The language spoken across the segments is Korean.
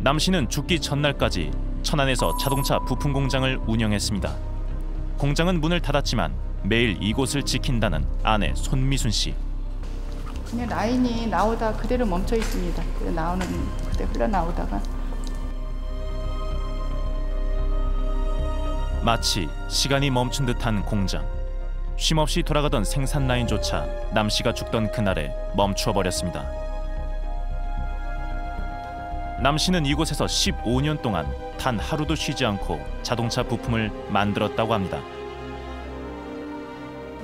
남 씨는 죽기 전날까지 천안에서 자동차 부품 공장을 운영했습니다. 공장은 문을 닫았지만 매일 이곳을 지킨다는 아내 손미순 씨. 그냥 라인이 나오다 그대로 멈춰 있습니다. 나오는 그대로 흘러나오다가. 마치 시간이 멈춘 듯한 공장. 쉼없이 돌아가던 생산 라인조차 남 씨가 죽던 그날에 멈추어 버렸습니다. 남 씨는 이곳에서 15년 동안 단 하루도 쉬지 않고 자동차 부품을 만들었다고 합니다.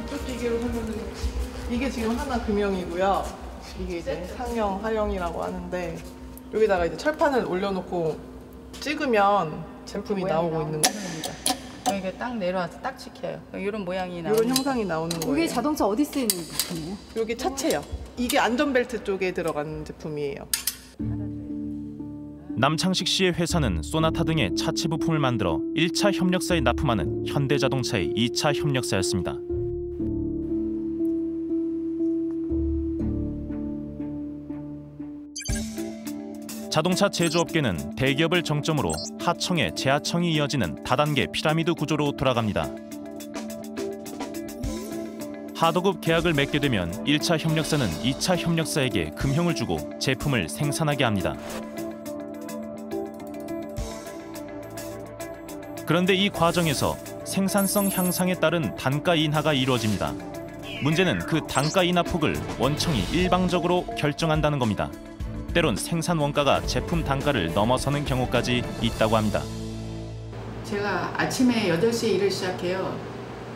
이쪽 기계로 하면은 이게 지금 하나 금형이고요. 이게 이제 상형, 하형이라고 하는데 여기다가 이제 철판을 올려놓고 찍으면 제품이 나오고 있는 거입니다. 여기가 딱 내려와서 딱 찍혀요. 이런 모양이 나오는. 이런 형상이 나오는 거예요. 이게 자동차 어디 쓰이는 제품이에요? 여기 차체요. 이게 안전벨트 쪽에 들어가는 제품이에요. 남창식 씨의 회사는 소나타 등의 차체 부품을 만들어 1차 협력사에 납품하는 현대자동차의 2차 협력사였습니다. 자동차 제조업계는 대기업을 정점으로 하청에 재하청이 이어지는 다단계 피라미드 구조로 돌아갑니다. 하도급 계약을 맺게 되면 1차 협력사는 2차 협력사에게 금형을 주고 제품을 생산하게 합니다. 그런데 이 과정에서 생산성 향상에 따른 단가 인하가 이루어집니다. 문제는 그 단가 인하 폭을 원청이 일방적으로 결정한다는 겁니다. 때론 생산 원가가 제품 단가를 넘어서는 경우까지 있다고 합니다. 제가 아침에 8시에 일을 시작해요.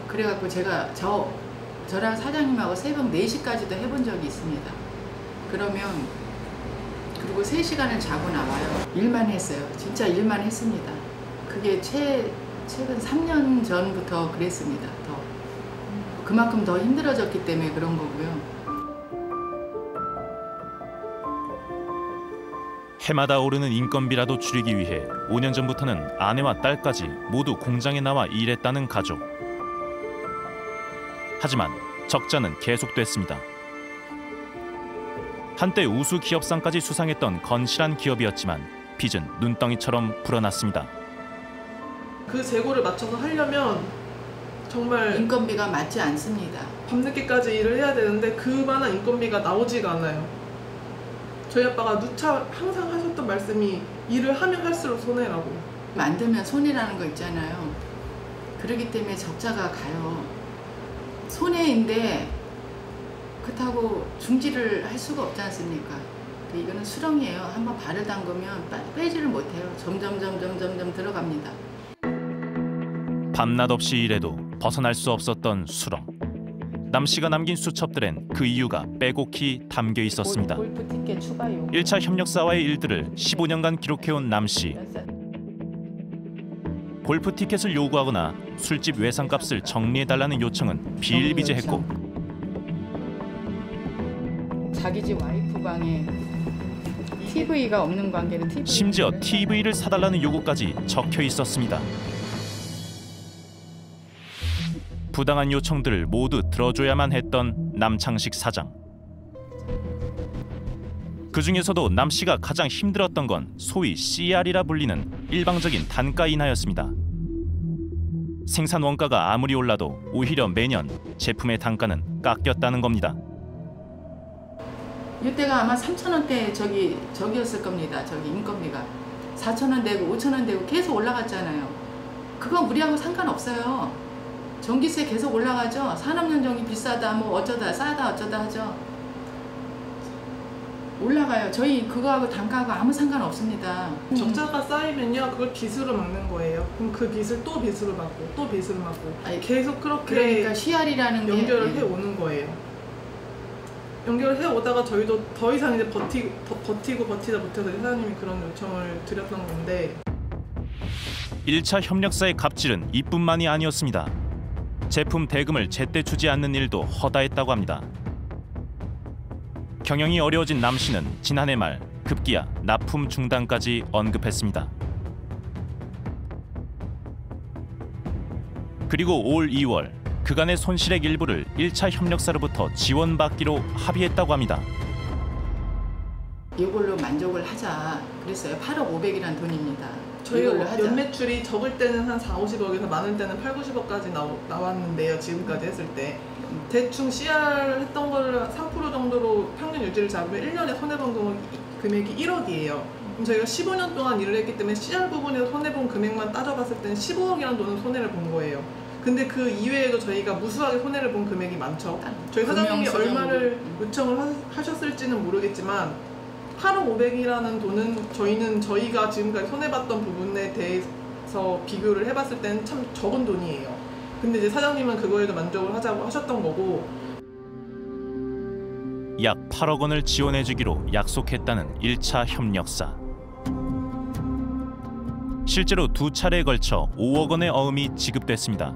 그래갖고 제가 저랑 사장님하고 새벽 4시까지도 해본 적이 있습니다. 그러면 그리고 3시간을 자고 나와요. 일만 했어요. 진짜 일만 했습니다. 그게 최근 3년 전부터 그랬습니다. 그만큼 더 힘들어졌기 때문에 그런 거고요. 해마다 오르는 인건비라도 줄이기 위해 5년 전부터는 아내와 딸까지 모두 공장에 나와 일했다는 가족. 하지만 적자는 계속됐습니다. 한때 우수 기업상까지 수상했던 건실한 기업이었지만 빚은 눈덩이처럼 불어났습니다. 그 재고를 맞춰서 하려면 정말 인건비가 맞지 않습니다. 밤늦게까지 일을 해야 되는데 그만한 인건비가 나오지가 않아요. 저희 아빠가 누차 항상 하셨던 말씀이 일을 하면 할수록 손해라고. 만들면 손해라는 거 있잖아요. 그렇기 때문에 적자가 가요. 손해인데 그렇다고 중지를 할 수가 없지 않습니까? 이거는 수렁이에요. 한번 발을 담그면 빼지를 못해요. 점점 들어갑니다. 밤낮 없이 일해도 벗어날 수 없었던 수렁. 남 씨가 남긴 수첩들엔 그 이유가 빼곡히 담겨 있었습니다. 골프 티켓 추가 요금. 1차 협력사와의 일들을 15년간 기록해온 남 씨. 골프 티켓을 요구하거나 술집 외상값을 정리해달라는 요청은 비일비재했고 자기 집 와이프 방에 TV가 없는 관계로 심지어 TV를 사달라는 요구까지 적혀 있었습니다. 부당한 요청들을 모두 들어줘야만 했던 남창식 사장. 그 중에서도 남 씨가 가장 힘들었던 건 소위 CR이라 불리는 일방적인 단가 인하였습니다. 생산 원가가 아무리 올라도 오히려 매년 제품의 단가는 깎였다는 겁니다. 이때가 아마 3,000원대 저기였을 겁니다. 저기 인건비가 4,000원 되고 5,000원 되고 계속 올라갔잖아요. 그건 우리하고 상관없어요. 전기세 계속 올라가죠. 산업연정이 비싸다 뭐 어쩌다 싸다 어쩌다 하죠. 올라가요. 저희 그거하고 단가하고 아무 상관없습니다. 적자가 쌓이면요 그걸 빚으로 막는 거예요. 그럼 그 빚을 또 빚으로 막고 또 빚으로 막고 계속 그렇게 그러니까 CR이라는 연결을 게 해오는 거예요. 연결을 해오다가 저희도 더 이상 이제 버티다 못해서 회사님이 그런 요청을 드렸던 건데 1차 협력사의 갑질은 이뿐만이 아니었습니다. 제품 대금을 제때 주지 않는 일도 허다했다고 합니다. 경영이 어려워진 남 씨는 지난해 말 급기야 납품 중단까지 언급했습니다. 그리고 올 2월 그간의 손실액 일부를 1차 협력사로부터 지원받기로 합의했다고 합니다. 이걸로 만족을 하자 그랬어요. 8억 5백이란 돈입니다. 저희가 이걸로 하자. 연매출이 적을 때는 한 4, 50억에서 많을 때는 8, 90억까지 나왔는데요. 지금까지 했을 때. 대충 CR 했던 거를 3% 정도로 평균 유지를 잡으면 1년에 손해본 금액이 1억이에요. 그럼 저희가 15년 동안 일을 했기 때문에 CR 부분에서 손해본 금액만 따져봤을 때는 15억이라는 돈은 손해를 본 거예요. 근데 그 이외에도 저희가 무수하게 손해를 본 금액이 많죠. 저희 사장님이 얼마를 요청을 하셨을지는 모르겠지만 8억 5백이라는 돈은 저희가 지금까지 손해봤던 부분에 대해서 비교를 해봤을 때는 참 적은 돈이에요. 근데 이제 사장님은 그거에도 만족을 하자고 하셨던 거고. 약 8억 원을 지원해주기로 약속했다는 1차 협력사. 실제로 2차례에 걸쳐 5억 원의 어음이 지급됐습니다.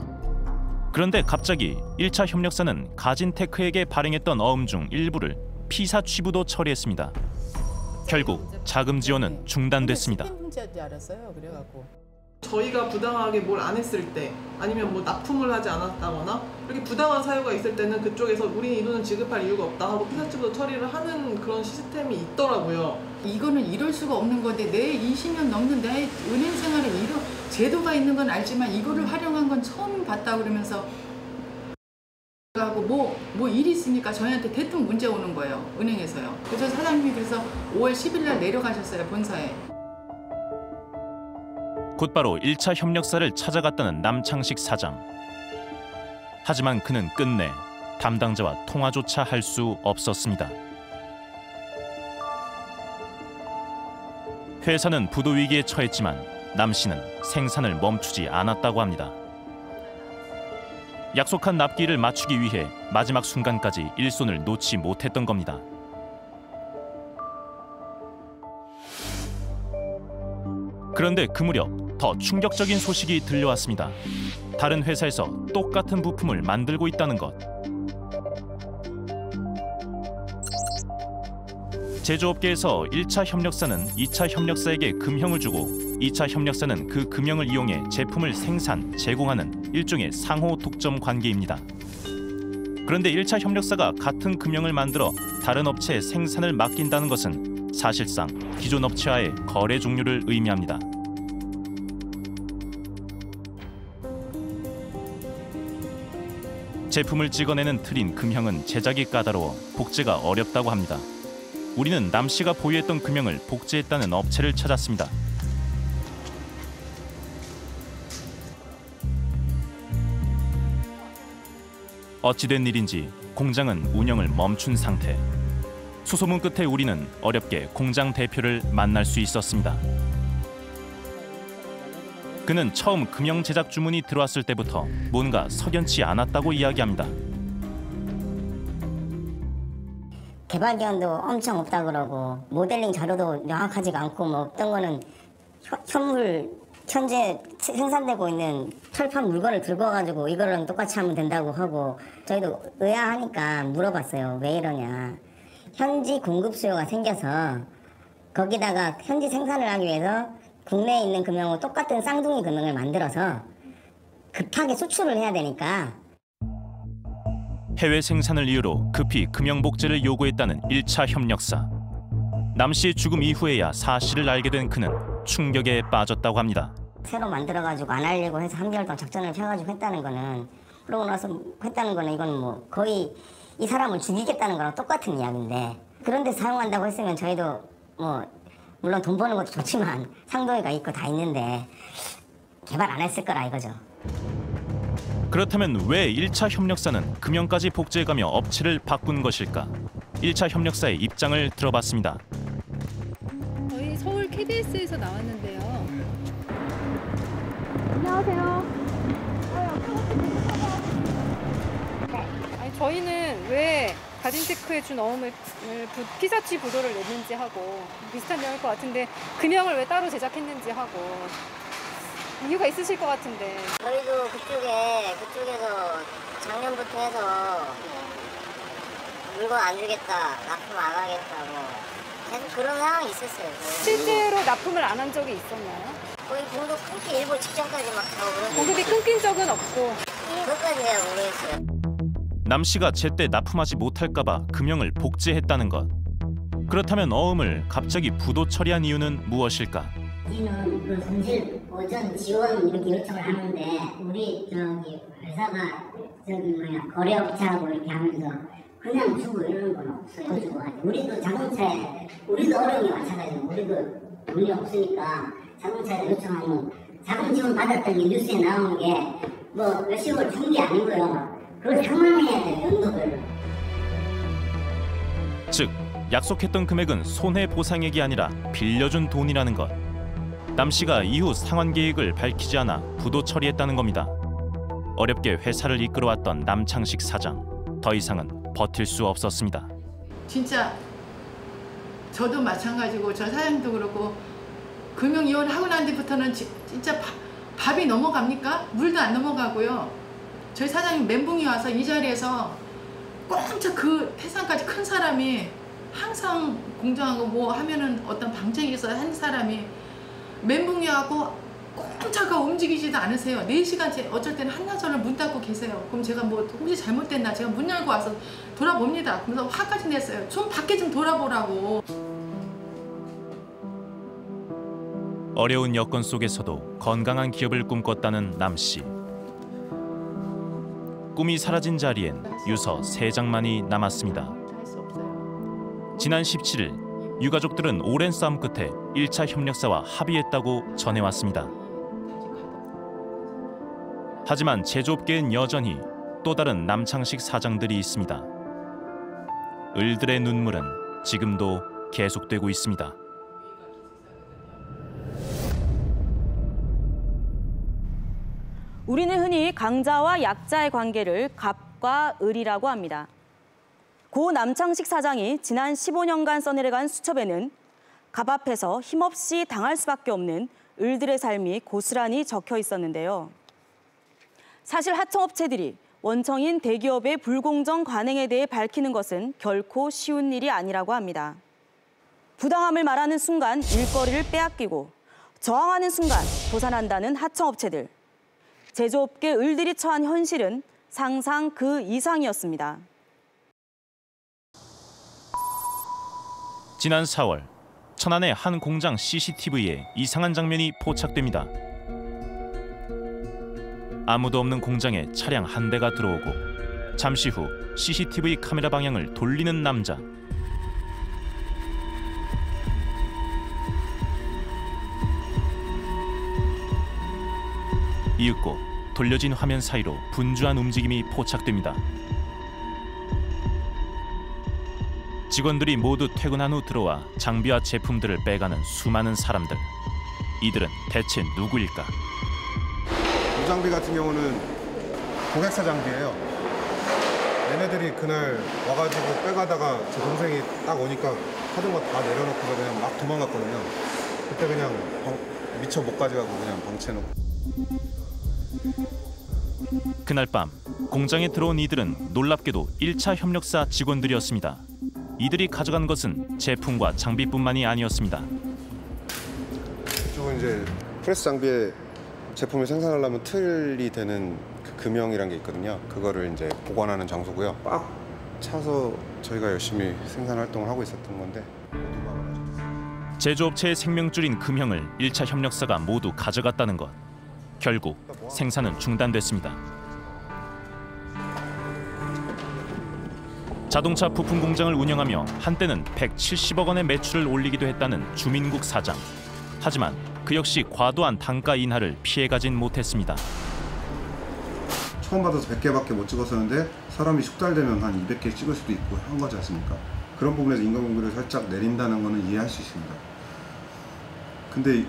그런데 갑자기 1차 협력사는 가진테크에게 발행했던 어음 중 일부를 피사 취부도 처리했습니다. 결국 자금 지원은 중단됐습니다. 문제인 알았어요. 그래갖고 저희가 부당하게 뭘 안 했을 때 아니면 뭐 납품을 하지 않았다거나 이렇게 부당한 사유가 있을 때는 그쪽에서 우리는 이 돈은 지급할 이유가 없다 하고 피사치부도 처리를 하는 그런 시스템이 있더라고요. 이거는 이럴 수가 없는 건데 내 20년 넘는 내 은행 생활에 이런 제도가 있는 건 알지만 이거를 활용한 건 처음 봤다 그러면서 하고 뭐 일이 있으니까 저희한테 대뜸 문제 오는 거예요. 은행에서요. 그래서 사장님이 그래서 5월 10일 날 내려가셨어요. 본사에. 곧바로 1차 협력사를 찾아갔다는 남창식 사장. 하지만 그는 끝내 담당자와 통화조차 할 수 없었습니다. 회사는 부도 위기에 처했지만 남 씨는 생산을 멈추지 않았다고 합니다. 약속한 납기를 맞추기 위해 마지막 순간까지 일손을 놓지 못했던 겁니다. 그런데 그 무렵 더 충격적인 소식이 들려왔습니다. 다른 회사에서 똑같은 부품을 만들고 있다는 것. 제조업계에서 1차 협력사는 2차 협력사에게 금형을 주고 2차 협력사는 그 금형을 이용해 제품을 생산, 제공하는 일종의 상호 독점 관계입니다. 그런데 1차 협력사가 같은 금형을 만들어 다른 업체에 생산을 맡긴다는 것은 사실상 기존 업체와의 거래 종료를 의미합니다. 제품을 찍어내는 틀인 금형은 제작이 까다로워 복제가 어렵다고 합니다. 우리는 남 씨가 보유했던 금형을 복제했다는 업체를 찾았습니다. 어찌된 일인지 공장은 운영을 멈춘 상태. 수소문 끝에 우리는 어렵게 공장 대표를 만날 수 있었습니다. 그는 처음 금형 제작 주문이 들어왔을 때부터 뭔가 석연치 않았다고 이야기합니다. 개발 기간도 엄청 없다 그러고 모델링 자료도 명확하지가 않고 뭐 어떤 거는 현재 생산되고 있는 철판 물건을 들고 와가지고 이거랑 똑같이 하면 된다고 하고 저희도 의아하니까 물어봤어요. 왜 이러냐. 현지 공급 수요가 생겨서 거기다가 현지 생산을 하기 위해서 국내에 있는 금형과 똑같은 쌍둥이 금형을 만들어서 급하게 수출을 해야 되니까 해외 생산을 이유로 급히 금형 복제를 요구했다는 1차 협력사. 남 씨의 죽음 이후에야 사실을 알게 된 그는 충격에 빠졌다고 합니다. 새로 만들어가지고 안 하려고 해서 3개월 동안 작전을 펴가지고 했다는 거는 그러고 나서 했다는 거는 이건 뭐 거의 이 사람을 죽이겠다는 거랑 똑같은 이야기인데 그런 데 사용한다고 했으면 저희도 뭐 물론 돈 버는 것도 좋지만 상도가 있고 다 있는데 개발 안 했을 거라 이거죠. 그렇다면 왜 1차 협력사는 금형까지 복제해가며 업체를 바꾼 것일까? 1차 협력사의 입장을 들어봤습니다. 저희 서울 KDS에서 나왔는데요. 안녕하세요. 아니, 저희는 왜 가진테크에 준 어음을 피사치 부도를 냈는지 하고 비슷한 내용일 것 같은데 금형을 왜 따로 제작했는지 하고 이유가 있으실 것 같은데. 저희도 그쪽에서 작년부터 해서 물건 안 주겠다, 납품 안 하겠다 뭐 계속 그런 상황이 있었어요. 실제로 납품을 안 한 적이 있었나요? 거의 공급 끊기 일보 직전까지 막 하고 그런. 공급이 끊긴 적은 없고. 그것까지 내가 모르겠어요. 남 씨가 제때 납품하지 못할까봐 금형을 복제했다는 것. 그렇다면 어음을 갑자기 부도 처리한 이유는 무엇일까? 우리는 그 손실 보전 지원 이렇게 요청을 하는데 우리 저기 회사가 거래업체하고 이렇게 하면서 그냥 주고 이러는 건 없어요. 주고 하죠. 우리도 자동차에 우리도 어려움이 마찬가지고 우리도 돈이 없으니까 자동차에 요청하면 자금 지원 받았더니 뉴스에 나오는 게 뭐 몇십을 준 게 아니고요. 그걸 상환해야 돼요. 연도별로. 즉 약속했던 금액은 손해보상액이 아니라 빌려준 돈이라는 것. 남 씨가 이후 상환 계획을 밝히지 않아 부도 처리했다는 겁니다. 어렵게 회사를 이끌어왔던 남창식 사장. 더 이상은 버틸 수 없었습니다. 진짜 저도 마찬가지고 저 사장님도 그렇고 금융 이혼하고 난 뒤부터는 진짜 밥이 넘어갑니까? 물도 안 넘어가고요. 저희 사장님 멘붕이 와서 이 자리에서 꼼짝 그 태산까지 큰 사람이 항상 공정하고 뭐 하면은 어떤 방책이 있어야 한 사람이 멘붕이 와고 꼼짝하고 움직이지도 않으세요. 4시간째 어쩔 때는 한나절을 문 닫고 계세요. 그럼 제가 뭐 혹시 잘못됐나 제가 문 열고 와서 돌아봅니다. 그래서 화까지 냈어요. 좀 밖에 좀 돌아보라고. 어려운 여건 속에서도 건강한 기업을 꿈꿨다는 남 씨. 꿈이 사라진 자리엔 유서 3장만이 남았습니다. 할 수 없어요. 지난 17일 유가족들은 오랜 싸움 끝에 1차 협력사와 합의했다고 전해왔습니다. 하지만 제조업계엔 여전히 또 다른 남창식 사장들이 있습니다. 을들의 눈물은 지금도 계속되고 있습니다. 우리는 흔히 강자와 약자의 관계를 갑과 을이라고 합니다. 고 남창식 사장이 지난 15년간 써내려간 수첩에는 갑 앞에서 힘없이 당할 수밖에 없는 을들의 삶이 고스란히 적혀 있었는데요. 사실 하청업체들이 원청인 대기업의 불공정 관행에 대해 밝히는 것은 결코 쉬운 일이 아니라고 합니다. 부당함을 말하는 순간 일거리를 빼앗기고 저항하는 순간 도산한다는 하청업체들. 제조업계 을들이 처한 현실은 상상 그 이상이었습니다. 지난 4월 천안의 한 공장 CCTV에 이상한 장면이 포착됩니다. 아무도 없는 공장에 차량 한 대가 들어오고 잠시 후 CCTV 카메라 방향을 돌리는 남자. 이윽고 돌려진 화면 사이로 분주한 움직임이 포착됩니다. 직원들이 모두 퇴근한 후 들어와 장비와 제품들을 빼가는 수많은 사람들. 이들은 대체 누구일까? 이 장비 같은 경우는 고객사 장비예요. 얘네들이 그날 와가지고 빼가다가 제 동생이 딱 오니까 하던 거 다 내려놓고 그냥 막 도망갔거든요. 그때 그냥 미처 못 가져가고 그냥 방치해놓고. 그날 밤 공장에 들어온 이들은 놀랍게도 1차 협력사 직원들이었습니다. 이들이 가져간 것은 제품과 장비뿐만이 아니었습니다. 이쪽은 이제 프레스 장비에 제품을 생산하려면 틀이 되는 그 금형이란 게 있거든요. 그거를 이제 보관하는 장소고요. 꽉 차서 저희가 열심히 생산 활동을 하고 있었던 건데. 제조업체의 생명줄인 금형을 1차 협력사가 모두 가져갔다는 것. 결국 생산은 중단됐습니다. 자동차 부품 공장을 운영하며 한때는 170억 원의 매출을 올리기도 했다는 주민국 사장. 하지만 그 역시 과도한 단가 인하를 피해가진 못했습니다. 처음 받아서 100개밖에 못 찍었었는데 사람이 숙달되면 한 200개 찍을 수도 있고 한 거지 않습니까? 그런 부분에서 인건비를 살짝 내린다는 거는 이해할 수 있습니다. 근데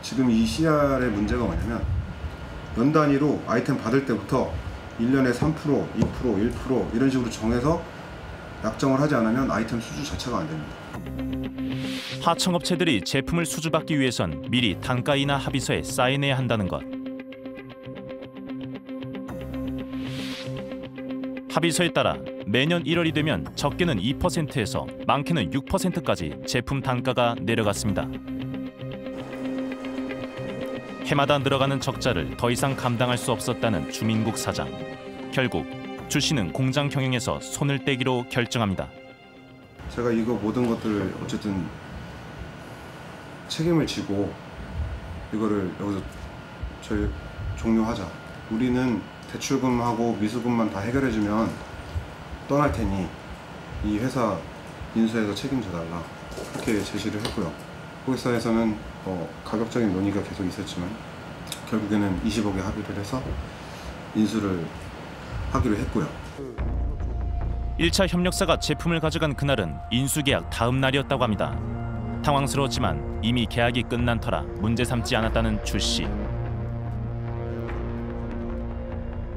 지금 이 CR의 문제가 뭐냐면 연 단위로 아이템 받을 때부터 1년에 3%, 2%, 1% 이런 식으로 정해서 약정을 하지 않으면 아이템 수주 자체가 안 됩니다. 하청업체들이 제품을 수주받기 위해선 미리 단가 인하 합의서에 사인해야 한다는 것. 합의서에 따라 매년 1월이 되면 적게는 2%에서 많게는 6%까지 제품 단가가 내려갔습니다. 해마다 늘어가는 적자를 더 이상 감당할 수 없었다는 주민국 사장. 결국 주 씨는 공장 경영에서 손을 떼기로 결정합니다. 제가 이거 모든 것들을 어쨌든 책임을 지고 이거를 여기서 저희 종료하자. 우리는 대출금하고 미수금만 다 해결해주면 떠날 테니 이 회사 인수해서 책임져달라. 그렇게 제시를 했고요. 고객사에서는 가격적인 논의가 계속 있었지만 결국에는 20억에 합의를 해서 인수를 하기로 했고요. 1차 협력사가 제품을 가져간 그날은 인수계약 다음 날이었다고 합니다. 당황스러웠지만 이미 계약이 끝난 터라 문제 삼지 않았다는 주 씨.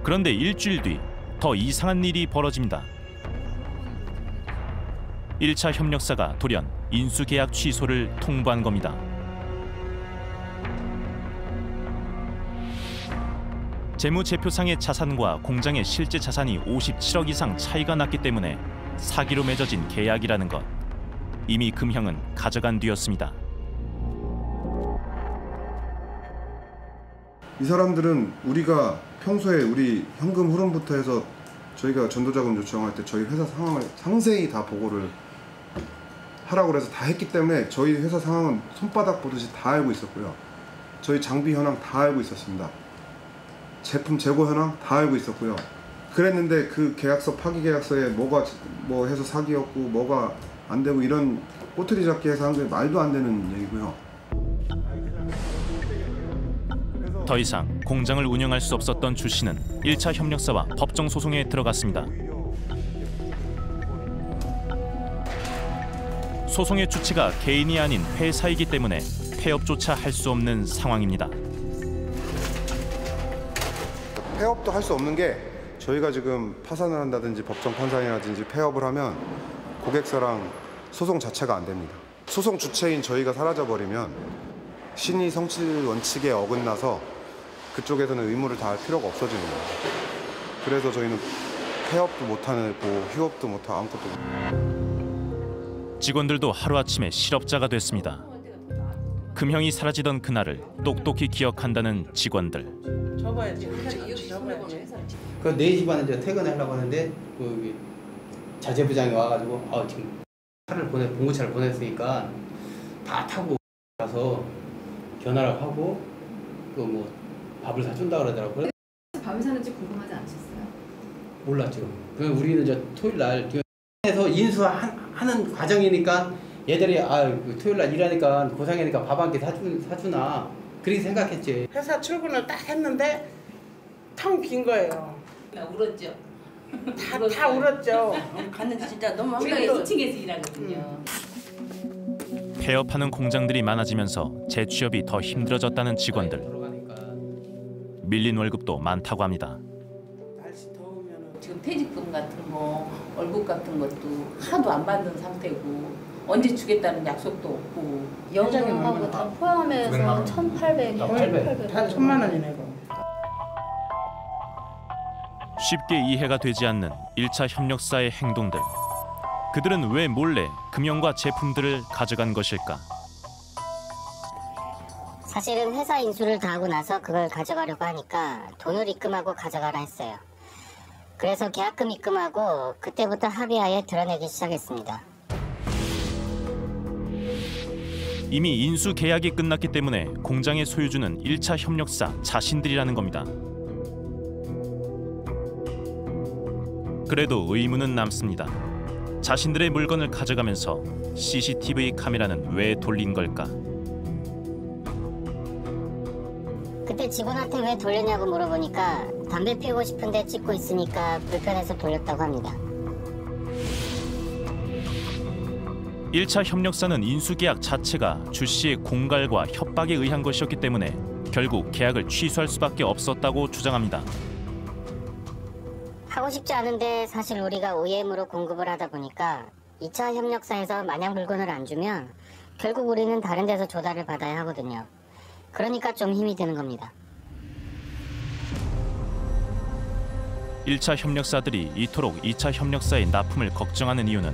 그런데 일주일 뒤 더 이상한 일이 벌어집니다. 1차 협력사가 돌연 인수계약 취소를 통보한 겁니다. 재무제표상의 자산과 공장의 실제 자산이 57억 이상 차이가 났기 때문에 사기로 맺어진 계약이라는 것. 이미 금형은 가져간 뒤였습니다. 이 사람들은 우리가 평소에 우리 현금 흐름부터 해서 저희가 전도자금 요청할 때 저희 회사 상황을 상세히 다 보고를 하라고 해서 다 했기 때문에 저희 회사 상황은 손바닥 보듯이 다 알고 있었고요. 저희 장비 현황 다 알고 있었습니다. 제품 재고 현황 다 알고 있었고요. 그랬는데 그 계약서 파기 계약서에 뭐가 뭐 해서 사기였고 뭐가 안 되고 이런 꼬투리 잡기 해서 한 게 말도 안 되는 얘기고요. 더 이상 공장을 운영할 수 없었던 주 씨는 1차 협력사와 법정 소송에 들어갔습니다. 소송의 주체가 개인이 아닌 회사이기 때문에 폐업조차 할 수 없는 상황입니다. 폐업도 할 수 없는 게 저희가 지금 파산을 한다든지 법정 판단이라든지 폐업을 하면 고객사랑 소송 자체가 안 됩니다. 소송 주체인 저희가 사라져버리면 신의 성실 원칙에 어긋나서 그쪽에서는 의무를 다할 필요가 없어지는 거예요. 그래서 저희는 폐업도 못하고 휴업도 못하고 아무것도 못하고. 직원들도 하루아침에 실업자가 됐습니다. 금형이 사라지던 그날을 똑똑히 기억한다는 직원들. 접어야지. 그 4시 반에 이제 퇴근하려고 하는데 그 자재부장이 와가지고 지금 봉고차를 보냈으니까 다 타고 가서 전화를 하고 또 뭐 밥을 사준다 그러더라고요. 밥을 사는지 궁금하지 않으셨어요? 몰랐죠. 그 우리는 저 토요일 날 해서 인수하는 과정이니까 얘들이 그 토요일 날 일하니까 고생하니까 밥 한 끼 사주나 그렇게 생각했지. 회사 출근을 딱 했는데 텅 빈 거예요. 울었죠. 다 울었죠. 갔는데 진짜 너무 우리가 1층에서 일하거든요. 폐업하는 공장들이 많아지면서 재취업이 더 힘들어졌다는 직원들. 밀린 월급도 많다고 합니다. 지금 퇴직금 같은 거, 월급 같은 것도 하나도 안 받는 상태고 언제 주겠다는 약속도 없고 연금하고 다 포함해서 1,800, 1,800. 다 1,000만 원이네. 쉽게 이해가 되지 않는 1차 협력사의 행동들. 그들은 왜 몰래 금형과 제품들을 가져간 것일까? 사실은 회사 인수를 다 하고 나서 그걸 가져가려고 하니까 돈을 입금하고 가져가라 했어요. 그래서 계약금 입금하고 그때부터 합의하에 드러내기 시작했습니다. 이미 인수 계약이 끝났기 때문에 공장의 소유주는 1차 협력사 자신들이라는 겁니다. 그래도 의문은 남습니다. 자신들의 물건을 가져가면서 CCTV 카메라는 왜 돌린 걸까? 그때 직원한테 왜 돌렸냐고 물어보니까 담배 피우고 싶은데 찍고 있으니까 불편해서 돌렸다고 합니다. 1차 협력사는 인수계약 자체가 주 씨의 공갈과 협박에 의한 것이었기 때문에 결국 계약을 취소할 수밖에 없었다고 주장합니다. 하고 싶지 않은데 사실 우리가 OEM으로 공급을 하다 보니까 2차 협력사에서 만약 물건을 안 주면 결국 우리는 다른 데서 조달을 받아야 하거든요. 그러니까 좀 힘이 드는 겁니다. 1차 협력사들이 이토록 2차 협력사의 납품을 걱정하는 이유는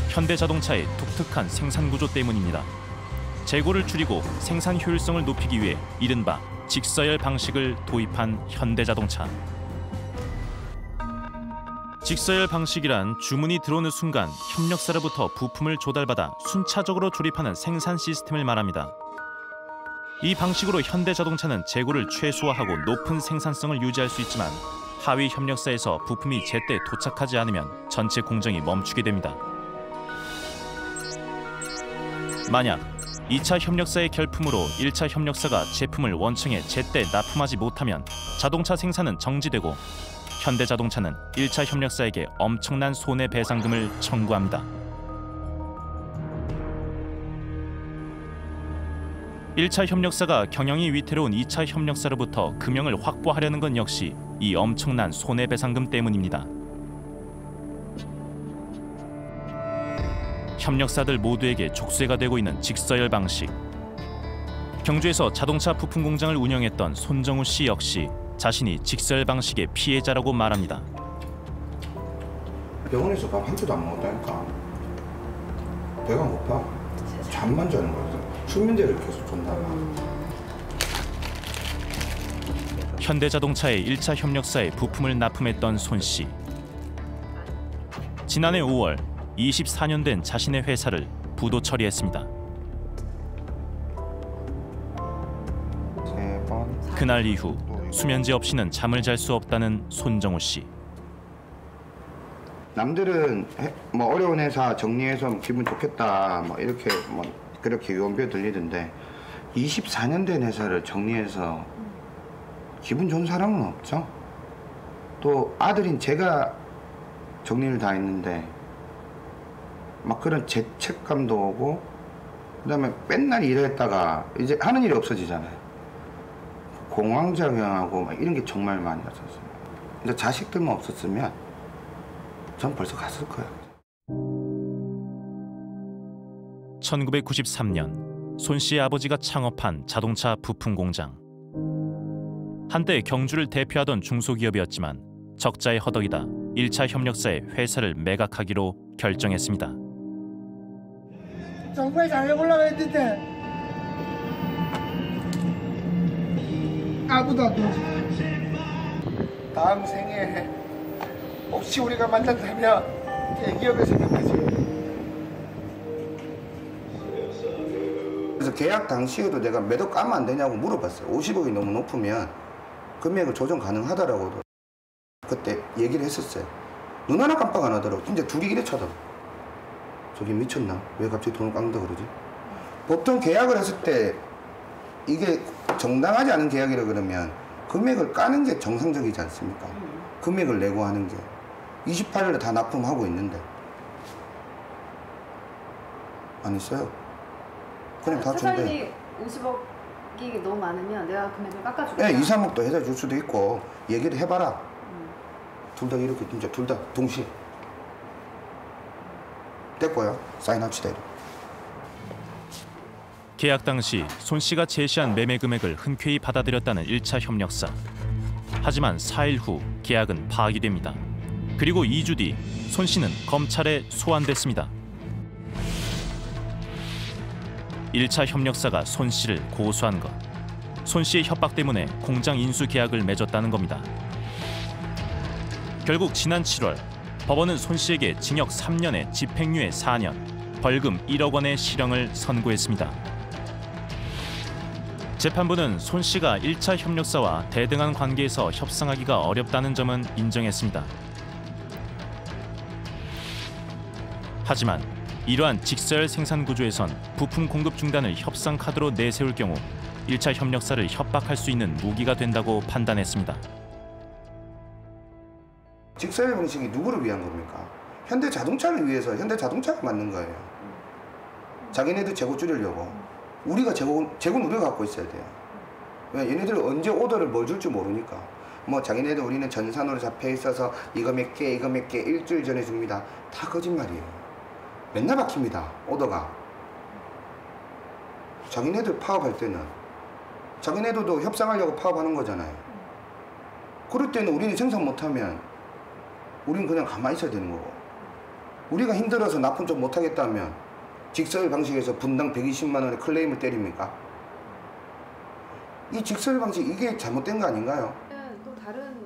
현대자동차의 독특한 생산 구조 때문입니다. 재고를 줄이고 생산 효율성을 높이기 위해 이른바 직서열 방식을 도입한 현대자동차. 직서열 방식이란 주문이 들어오는 순간 협력사로부터 부품을 조달받아 순차적으로 조립하는 생산 시스템을 말합니다. 이 방식으로 현대자동차는 재고를 최소화하고 높은 생산성을 유지할 수 있지만 하위 협력사에서 부품이 제때 도착하지 않으면 전체 공정이 멈추게 됩니다. 만약 2차 협력사의 결품으로 1차 협력사가 제품을 원청에 제때 납품하지 못하면 자동차 생산은 정지되고 현대자동차는 1차 협력사에게 엄청난 손해배상금을 청구합니다. 1차 협력사가 경영이 위태로운 2차 협력사로부터 금형을 확보하려는 건 역시 이 엄청난 손해배상금 때문입니다. 협력사들 모두에게 족쇄가 되고 있는 직서열 방식. 경주에서 자동차 부품 공장을 운영했던 손정우 씨 역시 자신이 직서열 방식의 피해자라고 말합니다. 병원에서 밥 한 끼도 안 먹었다니까. 배가 고파. 잠만 자는 거야. 수면제를 계속 준다. 현대자동차의 1차 협력사에 부품을 납품했던 손 씨. 지난해 5월 24년 된 자신의 회사를 부도 처리했습니다. 그날 이후 수면제 없이는 잠을 잘 수 없다는 손정우 씨. 남들은 뭐 어려운 회사 정리해서 기분 좋겠다 뭐 이렇게 뭐 그렇게 유언비어 들리던데 24년 된 회사를 정리해서 기분 좋은 사람은 없죠. 또 아들인 제가 정리를 다 했는데 막 그런 죄책감도 오고 그다음에 맨날 일했다가 이제 하는 일이 없어지잖아요. 공황작용하고 막 이런 게 정말 많이 왔었어요. 근데 자식들만 없었으면 전 벌써 갔을 거예요. 1993년 손 씨의 아버지가 창업한 자동차 부품 공장. 한때 경주를 대표하던 중소기업이었지만 적자에 허덕이다 1차 협력사에 회사를 매각하기로 결정했습니다. 정부에 잘 올라가 있는데 아무도 안 도와줘. 다음 생에 혹시 우리가 만난다면 대기업에 생각하지. 그래서 계약 당시에도 내가 매도 까면 안 되냐고 물어봤어요. 50억이 너무 높으면 금액을 조정 가능하다라고 그때 얘기를 했었어요. 눈 하나 깜빡 안 하더라고. 진짜 둘이 이래 쳐다봐. 저기 미쳤나? 왜 갑자기 돈을 깎는다 그러지? 보통 계약을 했을 때 이게 정당하지 않은 계약이라 그러면 금액을 까는 게 정상적이지 않습니까? 금액을 내고 하는 게 28일에 다 납품하고 있는데 안 했어요. 그냥 다 준대. 50억이 너무 많으면 내가 금액을 깎아주겠다. 네, 2, 3억 더 해다 줄 수도 있고 얘기를 해봐라. 둘 다 이렇게 진짜 둘 다 동시에 됐고요. 사인합시다. 이렇게. 계약 당시 손 씨가 제시한 매매 금액을 흔쾌히 받아들였다는 1차 협력사. 하지만 4일 후 계약은 파악이 됩니다. 그리고 2주 뒤 손 씨는 검찰에 소환됐습니다. 1차 협력사가 손 씨를 고소한 것. 손 씨의 협박 때문에 공장 인수 계약을 맺었다는 겁니다. 결국 지난 7월 법원은 손 씨에게 징역 3년에 집행유예 4년, 벌금 1억 원의 실형을 선고했습니다. 재판부는 손 씨가 1차 협력사와 대등한 관계에서 협상하기가 어렵다는 점은 인정했습니다. 하지만 이러한 직서열 생산 구조에선 부품 공급 중단을 협상 카드로 내세울 경우 1차 협력사를 협박할 수 있는 무기가 된다고 판단했습니다. 직서열 방식이 누구를 위한 겁니까? 현대자동차를 위해서 현대자동차가 맞는 거예요. 자기네들 재고 줄이려고. 우리가 재고는 우리가 갖고 있어야 돼요. 왜? 얘네들은 언제 오더를 뭘 줄지 모르니까. 뭐 자기네들 우리는 전산으로 잡혀 있어서 이거 몇 개 일주일 전에 줍니다. 다 거짓말이에요. 맨날 박힙니다. 오더가. 자기네들 파업할 때는 자기네들도 협상하려고 파업하는 거잖아요. 그럴 때는 우리는 생산 못하면 우리는 그냥 가만히 있어야 되는 거고. 우리가 힘들어서 납품 좀 못하겠다면 직서열 방식에서 분당 120만 원의 클레임을 때립니까? 이 직서열 방식 이게 잘못된 거 아닌가요?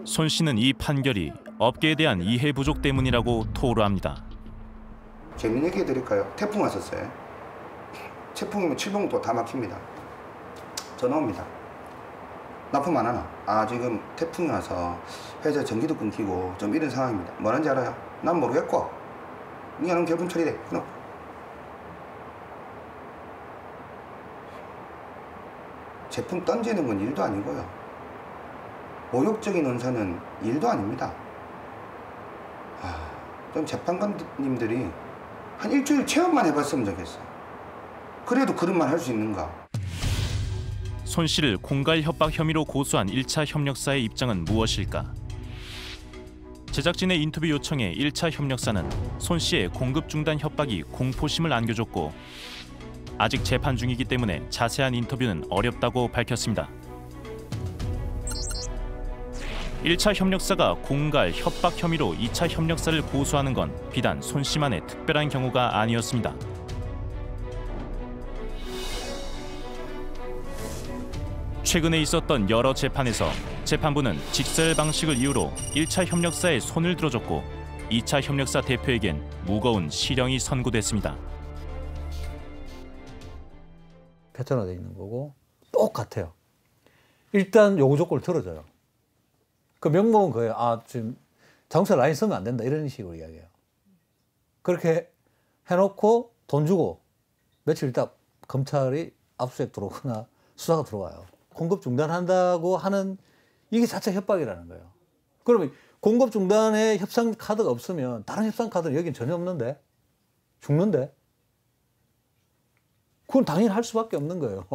손 씨는 이 판결이 업계에 대한 이해 부족 때문이라고 토로합니다. 재밌는 얘기 해드릴까요? 태풍 왔었어요. 태풍이면 칠봉도 다 막힙니다. 전화 옵니다. 납품 안 하나? 아, 지금 태풍이 와서 회사 전기도 끊기고 좀 이런 상황입니다. 뭐라는지 알아요? 난 모르겠고. 니는 결분 처리돼. 끊어. 제품 던지는 건 일도 아니고요. 모욕적인 언사는 일도 아닙니다. 좀 재판관님들이 한 일주일 체험만 해봤으면 좋겠어. 그래도 그런 말 할 수 있는가? 손 씨를 공갈 협박 혐의로 고소한 1차 협력사의 입장은 무엇일까? 제작진의 인터뷰 요청에 1차 협력사는 손 씨의 공급 중단 협박이 공포심을 안겨줬고 아직 재판 중이기 때문에 자세한 인터뷰는 어렵다고 밝혔습니다. 1차 협력사가 공갈, 협박 혐의로 2차 협력사를 고소하는 건 비단 손 씨만의 특별한 경우가 아니었습니다. 최근에 있었던 여러 재판에서 재판부는 직설 방식을 이유로 1차 협력사에 손을 들어줬고 2차 협력사 대표에겐 무거운 실형이 선고됐습니다. 패턴화되어 있는 거고 똑같아요. 일단 요구 조건을 들어줘요. 그 명목은 그거예요. 아, 지금 자동차 라인 쓰면 안 된다 이런 식으로 이야기해요. 그렇게 해놓고 돈 주고 며칠 있다 검찰이 압수수색 들어오거나 수사가 들어와요. 공급 중단한다고 하는 이게 자체 협박이라는 거예요. 그러면 공급 중단에 협상 카드가 없으면 다른 협상 카드는 여긴 전혀 없는데? 죽는데? 그건 당연히 할 수밖에 없는 거예요.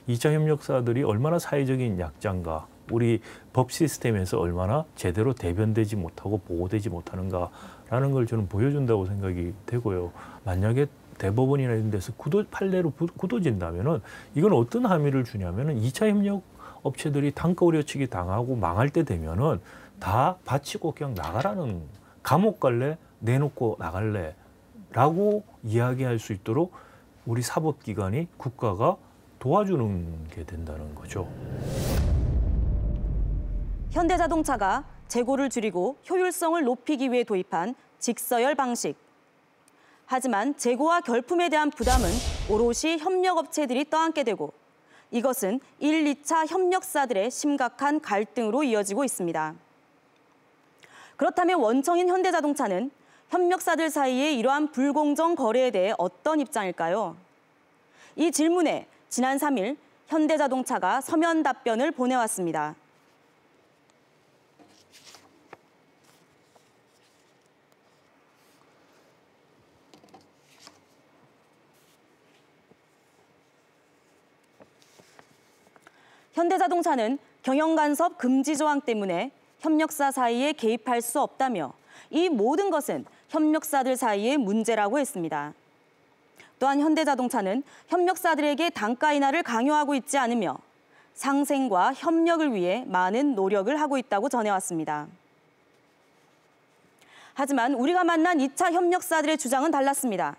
2차 협력사들이 얼마나 사회적인 약자인가, 우리 법 시스템에서 얼마나 제대로 대변되지 못하고 보호되지 못하는가라는 걸 저는 보여준다고 생각이 되고요. 만약에 대법원이나 이런 데서 판례로 굳어진다면은 이건 어떤 함의를 주냐면은 2차 협력 업체들이 단가 우려치기 당하고 망할 때 되면은 다 바치고 그냥 나가라는, 감옥 갈래? 내놓고 나갈래?라고 이야기할 수 있도록 우리 사법기관이, 국가가 도와주는 게 된다는 거죠. 현대자동차가 재고를 줄이고 효율성을 높이기 위해 도입한 직서열 방식. 하지만 재고와 결품에 대한 부담은 오롯이 협력업체들이 떠안게 되고 이것은 1, 2차 협력사들의 심각한 갈등으로 이어지고 있습니다. 그렇다면 원청인 현대자동차는 협력사들 사이의 이러한 불공정 거래에 대해 어떤 입장일까요? 이 질문에 지난 3일 현대자동차가 서면 답변을 보내왔습니다. 현대자동차는 경영간섭 금지 조항 때문에 협력사 사이에 개입할 수 없다며 이 모든 것은 협력사들 사이의 문제라고 했습니다. 또한 현대자동차는 협력사들에게 단가 인하를 강요하고 있지 않으며 상생과 협력을 위해 많은 노력을 하고 있다고 전해왔습니다. 하지만 우리가 만난 2차 협력사들의 주장은 달랐습니다.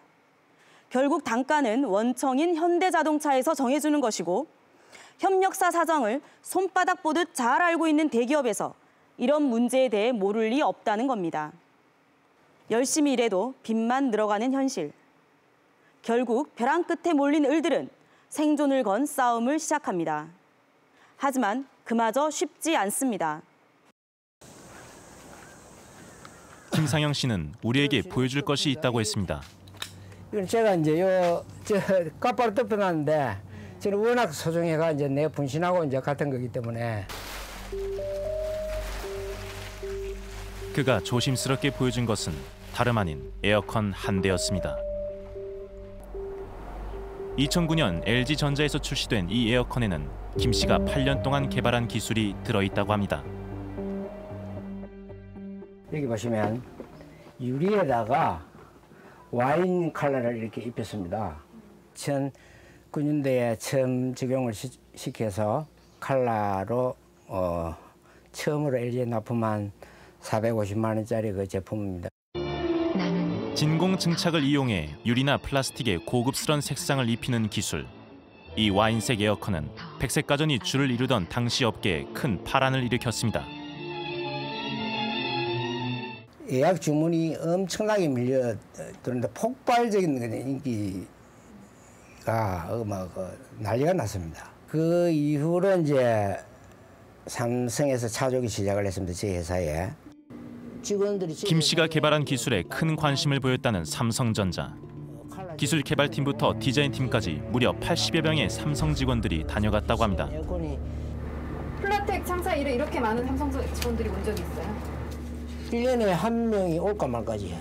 결국 단가는 원청인 현대자동차에서 정해주는 것이고 협력사 사정을 손바닥 보듯 잘 알고 있는 대기업에서 이런 문제에 대해 모를 리 없다는 겁니다. 열심히 일해도 빚만 늘어가는 현실. 결국 벼랑 끝에 몰린 을들은 생존을 건 싸움을 시작합니다. 하지만 그마저 쉽지 않습니다. 김상영 씨는 우리에게 보여줄 것이 있다고 했습니다. 이건 제가 이제 깜빡을 덮어놨는데 저는 워낙 소중해가 이제 내 분신하고 이제 같은 거기 때문에. 그가 조심스럽게 보여준 것은 다름 아닌 에어컨 한 대였습니다. 2009년 LG전자에서 출시된 이 에어컨에는 김 씨가 8년 동안 개발한 기술이 들어있다고 합니다. 여기 보시면 유리에다가 와인 컬러를 이렇게 입혔습니다. 2009년도에 처음 적용을 시켜서 컬러로 처음으로 LG에 납품한 450만 원짜리 그 제품입니다. 진공 증착을 이용해 유리나 플라스틱에 고급스런 색상을 입히는 기술. 이 와인색 에어컨은 백색 가전이 줄을 이루던 당시 업계에 큰 파란을 일으켰습니다. 예약 주문이 엄청나게 밀려드는데 폭발적인 인기가 난리가 났습니다. 그 이후로 이제 삼성에서 차주기 시작을 했습니다. 제 회사에. 김 씨가 개발한 기술에 큰 관심을 보였다는 삼성전자. 기술 개발팀부터 디자인팀까지 무려 80여 명의 삼성 직원들이 다녀갔다고 합니다. 플라텍 창사 일에 이렇게 많은 삼성 직원들이 온 적이 있어요? 1년에 한 명이 올까 말까지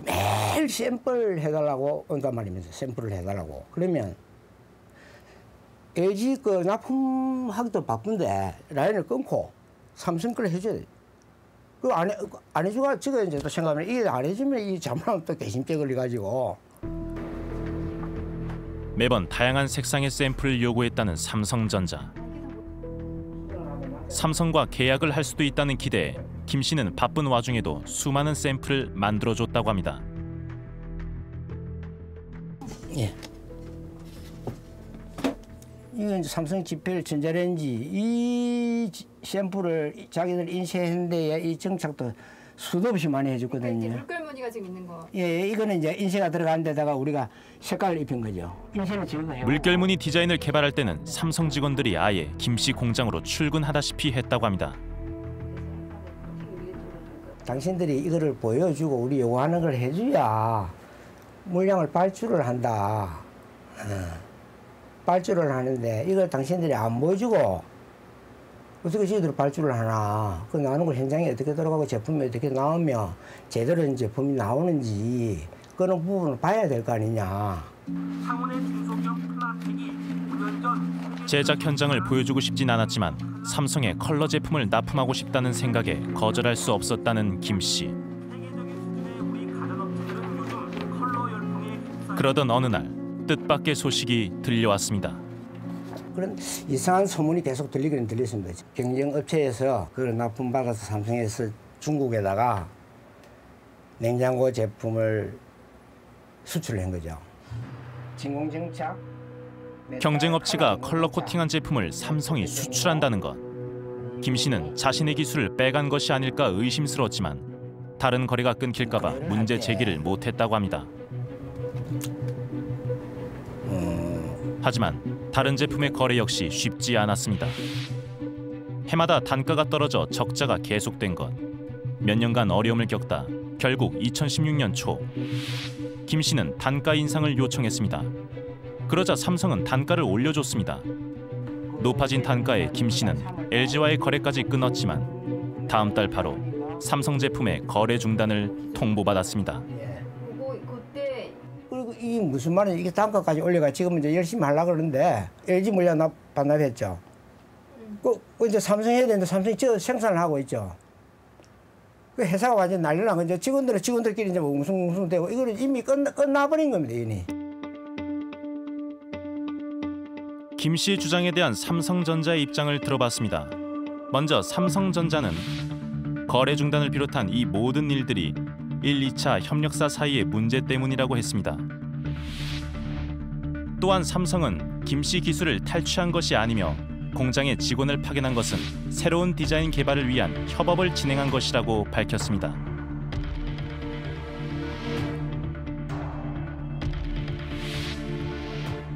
매일 샘플 해달라고 온단 말입니다. 샘플을 해달라고. 그러면 LG 거 납품하기도 바쁜데 라인을 끊고 삼성 걸 해줘야 돼. 그 안 해주가 지금 이제 또 생각하면 이게 안 해주면 이 잘못하면 또 개심죄 걸려가지고. 매번 다양한 색상의 샘플을 요구했다는 삼성전자. 삼성과 계약을 할 수도 있다는 기대에 김 씨는 바쁜 와중에도 수많은 샘플을 만들어줬다고 합니다. 예. 이건 이제 삼성 지펠 전자레인지 이 샘플을 자기들 인쇄했는데 이 정착도 수도 없이 많이 해줬거든요. 물결 무늬가 지금 있는 거. 예, 이거는 이제 인쇄가 들어간 데다가 우리가 색깔을 입힌 거죠. 인쇄는 지금 해요. 물결무늬 디자인을 개발할 때는 삼성 직원들이 아예 김 씨 공장으로 출근하다시피 했다고 합니다. 당신들이 이거를 보여주고 우리 요구하는 걸 해줘야 물량을 발주를 한다. 발주를 하는데 이걸 당신들이 안 보여주고 어떻게 저희들이 발주를 하나. 그 나오는 걸 현장에 어떻게 들어가고 제품이 어떻게 나오면 제대로 이제 제품이 나오는지 그런 부분을 봐야 될 거 아니냐. 제작 현장을 보여주고 싶진 않았지만 삼성의 컬러 제품을 납품하고 싶다는 생각에 거절할 수 없었다는 김 씨. 그러던 어느 날 뜻밖의 소식이 들려왔습니다. 그런 이상한 소문이 계속 들리기는 들렸습니다. 경쟁 업체에서 그걸 납품받아서 삼성에서 중국에다가 냉장고 제품을 수출한 거죠. 진공정착. 경쟁 업체가 컬러 코팅한 제품을 삼성이 수출한다는 것. 김 씨는 자신의 기술을 빼간 것이 아닐까 의심스러웠지만 다른 거래가 끊길까 봐 문제 제기를 못했다고 합니다. 하지만 다른 제품의 거래 역시 쉽지 않았습니다. 해마다 단가가 떨어져 적자가 계속된 것. 몇 년간 어려움을 겪다 결국 2016년 초 김 씨는 단가 인상을 요청했습니다. 그러자 삼성은 단가를 올려줬습니다. 높아진 단가에 김 씨는 LG와의 거래까지 끊었지만 다음 달 바로 삼성 제품의 거래 중단을 통보받았습니다. 그리고 이게 무슨 말이냐. 이게 단가까지 올려가 지금 이제 열심히 하려고 그러는데 LG 물량 반납했죠. 그 이제 삼성 해야 되는데 삼성이 저 생산을 하고 있죠. 그 회사가 완전 난리 나고 이제 직원들끼리 이제 웅성웅성되고 이거는 이미 끝나버린 겁니다. 이미. 김 씨의 주장에 대한 삼성전자의 입장을 들어봤습니다. 먼저 삼성전자는 거래 중단을 비롯한 이 모든 일들이 1, 2차 협력사 사이의 문제 때문이라고 했습니다. 또한 삼성은 김 씨 기술을 탈취한 것이 아니며 공장에 직원을 파견한 것은 새로운 디자인 개발을 위한 협업을 진행한 것이라고 밝혔습니다.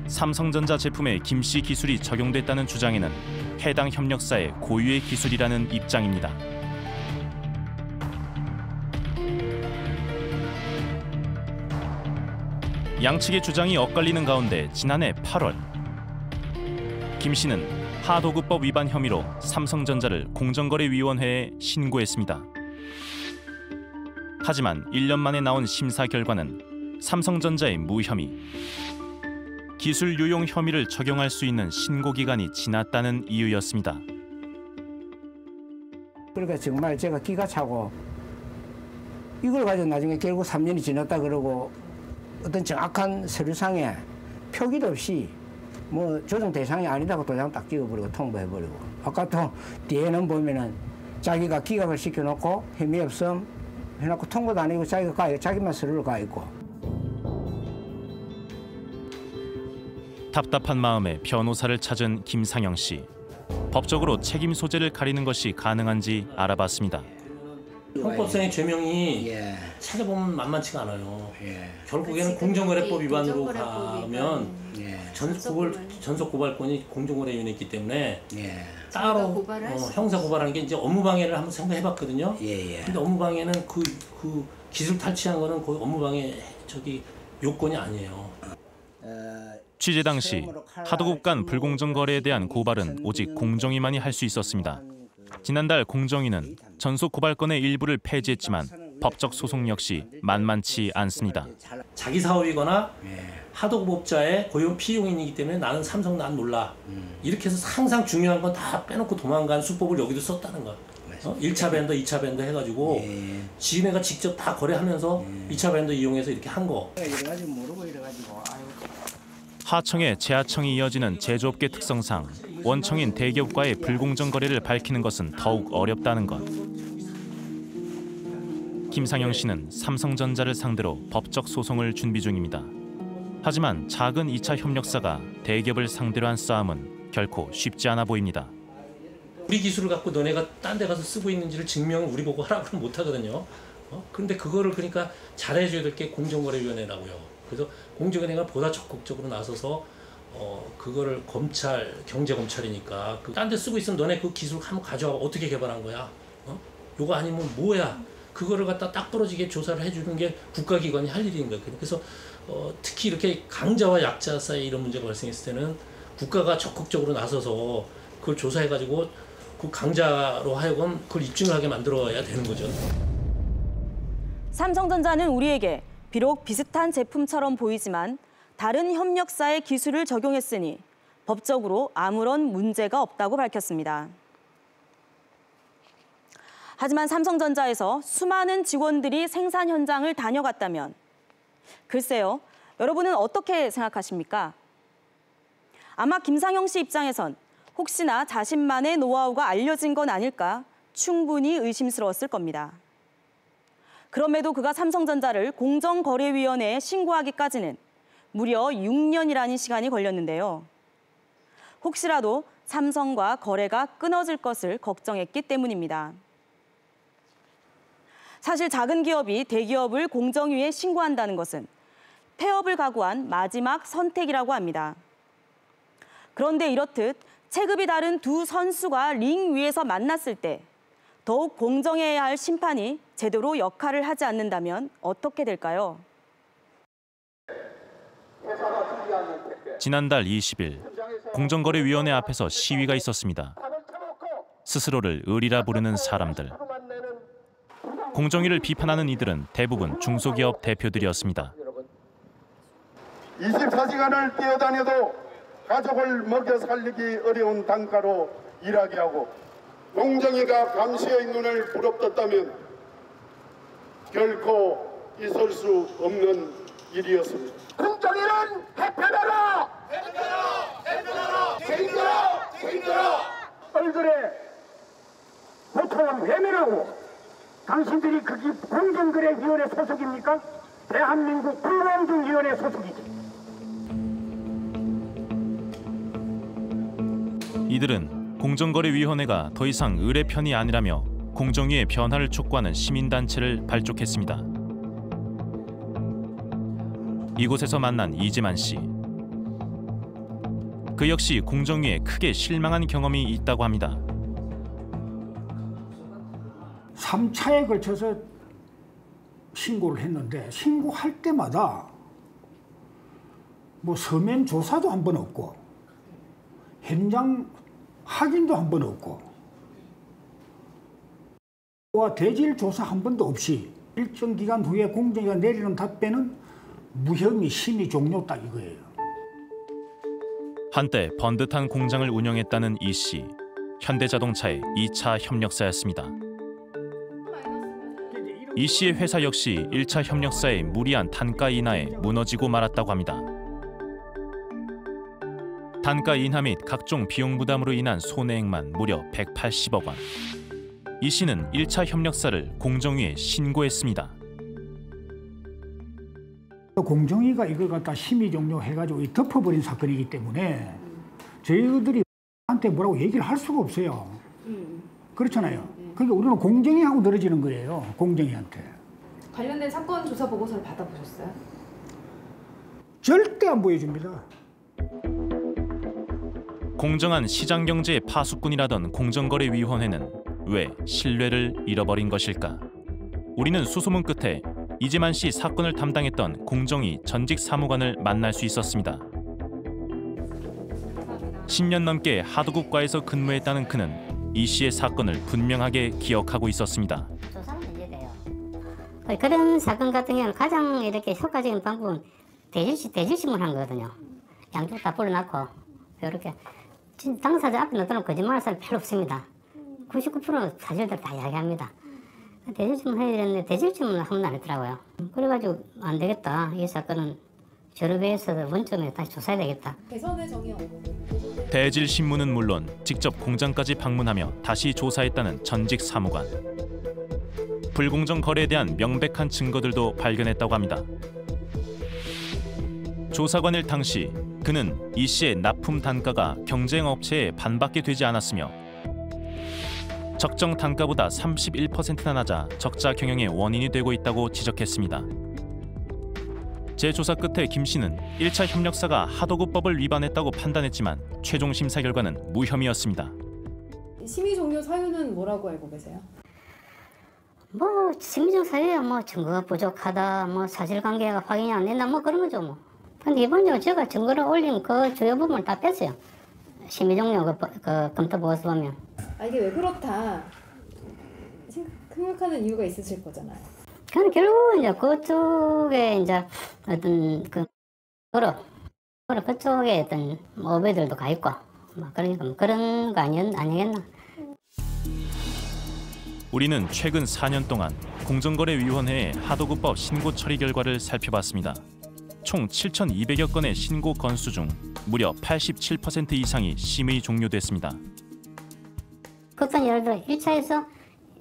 삼성전자 제품에 김 씨 기술이 적용됐다는 주장에는 해당 협력사의 고유의 기술이라는 입장입니다. 양측의 주장이 엇갈리는 가운데 지난해 8월 김 씨는 하도급법 위반 혐의로 삼성전자를 공정거래위원회에 신고했습니다. 하지만 1년 만에 나온 심사 결과는 삼성전자의 무혐의, 기술 유용 혐의를 적용할 수 있는 신고 기간이 지났다는 이유였습니다. 그러니까 정말 제가 기가 차고 이걸 가지고 나중에 결국 3년이 지났다 그러고 어떤 정확한 서류상에 표기도 없이 뭐 조정 대상이 아니다고 도장 딱 찍어버리고 통보해버리고 아까 또 뒤에는 보면은 자기가 기각을 시켜놓고 혐의 없음 해놓고 통보도 안 하고 자기가 자기만 서류를 가 있고. 답답한 마음에 변호사를 찾은 김상영 씨. 법적으로 책임 소재를 가리는 것이 가능한지 알아봤습니다. 형법상의 죄명이 찾아보면 만만치가 않아요. 결국에는 공정거래법 위반으로 가면 전속고발권이 공정거래위원회에 있기 때문에 따로 형사 고발하는 게 이제 업무방해를 한번 생각해봤거든요. 근데 업무방해는 그 기술 탈취한 거는 거의 업무방해 요건이 아니에요. 취재 당시 하도급 간 불공정 거래에 대한 고발은 오직 공정위만이 할 수 있었습니다. 지난달 공정위는 전속 고발건의 일부를 폐지했지만 법적 소송 역시 만만치 않습니다. 자기 사업이거나 하도급업자의 고용 피용인이기 때문에 나는 삼성 난 몰라. 이렇게 해서 항상 중요한 건 다 빼놓고 도망간 수법을 여기도 썼다는 거야. 1차 밴더, 2차 밴더 해가지고 지네가 직접 다 거래하면서 2차 밴더 이용해서 이렇게 한 거. 하청에 재하청이 이어지는 제조업계 특성상 원청인 대기업과의 불공정 거래를 밝히는 것은 더욱 어렵다는 것. 김상영 씨는 삼성전자를 상대로 법적 소송을 준비 중입니다. 하지만 작은 2차 협력사가 대기업을 상대로 한 싸움은 결코 쉽지 않아 보입니다. 우리 기술을 갖고 너네가 딴 데 가서 쓰고 있는지를 증명을 우리 보고 하라고는 못 하거든요. 그런데 그거를 그러니까 잘해줘야 될 게 공정거래위원회라고요. 그래서 공정거래위가 보다 적극적으로 나서서 그거를 검찰, 경제검찰이니까 딴 데 쓰고 있으면 너네 그 기술 한번 가져와. 어떻게 개발한 거야? 요거 아니면 뭐야? 그거를 갖다 딱 부러지게 조사를 해주는 게 국가기관이 할 일인 거예요. 그래서 특히 이렇게 강자와 약자 사이에 이런 문제가 발생했을 때는 국가가 적극적으로 나서서 그걸 조사해가지고 그 강자로 하여금 그걸 입증을 하게 만들어야 되는 거죠. 삼성전자는 우리에게 비록 비슷한 제품처럼 보이지만 다른 협력사의 기술을 적용했으니 법적으로 아무런 문제가 없다고 밝혔습니다. 하지만 삼성전자에서 수많은 직원들이 생산 현장을 다녀갔다면 글쎄요, 여러분은 어떻게 생각하십니까? 아마 김상영 씨 입장에선 혹시나 자신만의 노하우가 알려진 건 아닐까 충분히 의심스러웠을 겁니다. 그럼에도 그가 삼성전자를 공정거래위원회에 신고하기까지는 무려 6년이라는 시간이 걸렸는데요. 혹시라도 삼성과 거래가 끊어질 것을 걱정했기 때문입니다. 사실 작은 기업이 대기업을 공정위에 신고한다는 것은 폐업을 각오한 마지막 선택이라고 합니다. 그런데 이렇듯 체급이 다른 두 선수가 링 위에서 만났을 때 더욱 공정해야 할 심판이 제대로 역할을 하지 않는다면 어떻게 될까요? 지난달 20일 공정거래위원회 앞에서 시위가 있었습니다. 스스로를 을이라 부르는 사람들. 공정위를 비판하는 이들은 대부분 중소기업 대표들이었습니다. 24시간을 뛰어다녀도 가족을 먹여 살리기 어려운 단가로 일하게 하고 공정위가 감시의 눈을 부릅떴다면 결코 있을 수 없는 일이었습니다. 공정위는 해편하라! 해편하라! 책임져라! 얼굴에 고통을 외면하고 당신들이 그게 공정거래위원회 소속입니까? 대한민국 불공정위원회 소속이지. 이들은 공정거래위원회가 더 이상 을의 편이 아니라며 공정위의 변화를 촉구하는 시민단체를 발족했습니다. 이곳에서 만난 이재만 씨. 그 역시 공정위에 크게 실망한 경험이 있다고 합니다. 3차에 걸쳐서 신고를 했는데 신고할 때마다 뭐 서면 조사도 한 번 없고 현장 확인도 한 번 없고 대질 조사 한 번도 없이 일정 기간 후에 공정위가 내리는 답변은 무혐의 심의 종료 딱 이거예요. 한때 번듯한 공장을 운영했다는 이 씨. 현대자동차의 2차 협력사였습니다. 이 씨의 회사 역시 1차 협력사의 무리한 단가 인하에 무너지고 말았다고 합니다. 단가 인하 및 각종 비용 부담으로 인한 손해액만 무려 180억 원. 이 씨는 1차 협력사를 공정위에 신고했습니다. 공정위가 이걸 갖다 심의 종료해가지고 덮어버린 사건이기 때문에 저희들이 한테 뭐라고 얘기를 할 수가 없어요. 그렇잖아요. 그러니까 우리는 공정위 하고 늘어지는 거예요. 공정위한테. 관련된 사건 조사 보고서를 받아보셨어요? 절대 안 보여줍니다. 공정한 시장 경제의 파수꾼이라던 공정거래위원회는 왜 신뢰를 잃어버린 것일까? 우리는 수소문 끝에 이재만 씨 사건을 담당했던 공정위 전직 사무관을 만날 수 있었습니다. 10년 넘게 하도급과에서 근무했다는 그는 이 씨의 사건을 분명하게 기억하고 있었습니다. 그런 사건 같은 경우는 가장 이렇게 효과적인 방법은 대질신문 한 거거든요. 양쪽 다 불러놓고 이렇게 당사자 앞에 놓고는 거짓말할 사람 별로 없습니다. 99% 사실들 다 이야기합니다. 대질신문 해야 되는데 대질신문을 한 번도 안 했더라고요. 그래가지고 안 되겠다. 이 사건은 저렴해서 원점에 다시 조사해야 되겠다. 개선의 정의 대질신문은 물론 직접 공장까지 방문하며 다시 조사했다는 전직 사무관. 불공정 거래에 대한 명백한 증거들도 발견했다고 합니다. 조사관일 당시 그는 이 씨의 납품 단가가 경쟁 업체에 반밖에 되지 않았으며 적정 단가보다 31%나 낮아 적자 경영의 원인이 되고 있다고 지적했습니다. 재조사 끝에 김 씨는 1차 협력사가 하도급법을 위반했다고 판단했지만 최종 심사 결과는 무혐의였습니다. 심의 종료 사유는 뭐라고 알고 계세요? 뭐 심리적 사유야 뭐 증거가 부족하다, 뭐 사실관계가 확인이 안 된다, 뭐 그런 거죠 뭐. 근데 이번에 제가 증거를 올린 그 주요 부분을 다 뺐어요. 심의 종료 그 검토 보고서 보면. 아 이게 왜 그렇다 생각하는 이유가 있으실 거잖아요. 그럼 결국 이제 그쪽에 이제 어떤 그쪽에 어떤 오배들도 가 있고, 그러니까 그런 거 아니겠나. 우리는 최근 4년 동안 공정거래위원회의 하도급법 신고 처리 결과를 살펴봤습니다. 총 7,200여 건의 신고 건수 중 무려 87% 이상이 심의 종료됐습니다. 그것도 예를 들어 1차에서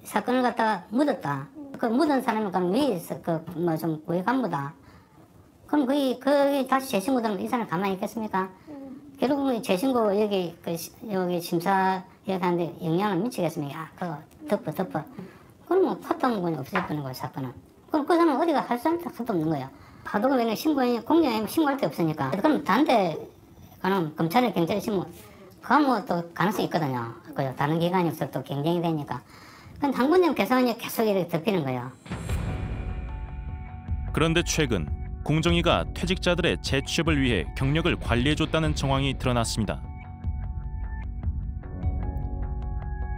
사건을 갖다가 묻었다. 그 묻은 사람이 그럼 위에서 좀 고위 간부다. 그럼 거기 다시 재신고되면 이 사람 가만히 있겠습니까? 결국은 재신고 여기 심사 여기 하는데 영향을 미치겠습니까? 그거 덮어. 그러면 파통군이 없어지는 거예요, 사건은. 그럼 그 사람은 어디가 할 사람도 하나도 없는 거예요. 하도급에 공정에 신고할 데 없으니까. 그럼 다른데 가는 검찰에 경찰에 신고, 그건 뭐 또 가능성이 있거든요. 그죠? 다른 기관이 없어 또 경쟁이 되니까. 그럼 한 군데 개선이 계속 이렇게 덮이는 거예요. 그런데 최근 공정위가 퇴직자들의 재취업을 위해 경력을 관리해줬다는 정황이 드러났습니다.